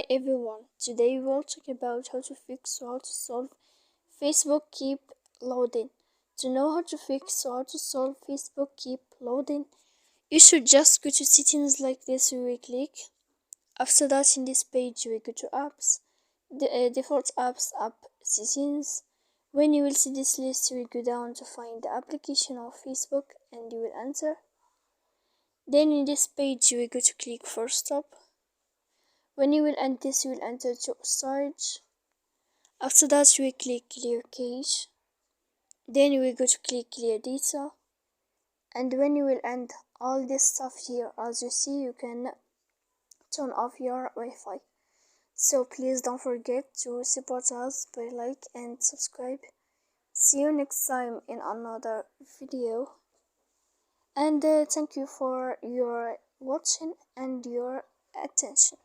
everyone, today we'll talk about how to fix or how to solve Facebook keep loading. To know how to fix or how to solve Facebook keep loading, you should just go to settings like this. We will click. After that, in this page we go to apps, the default apps, app settings. When you will see this list, you will go down to find the application of Facebook and you will enter. Then in this page you will go to click for stop. When you will end this, you will enter to storage. After that, you will click clear cache. Then you will go to click clear data. And when you will end all this stuff here, as you see, you can turn off your Wi-Fi. So please don't forget to support us by like and subscribe. See you next time in another video. And thank you for your watching and your attention.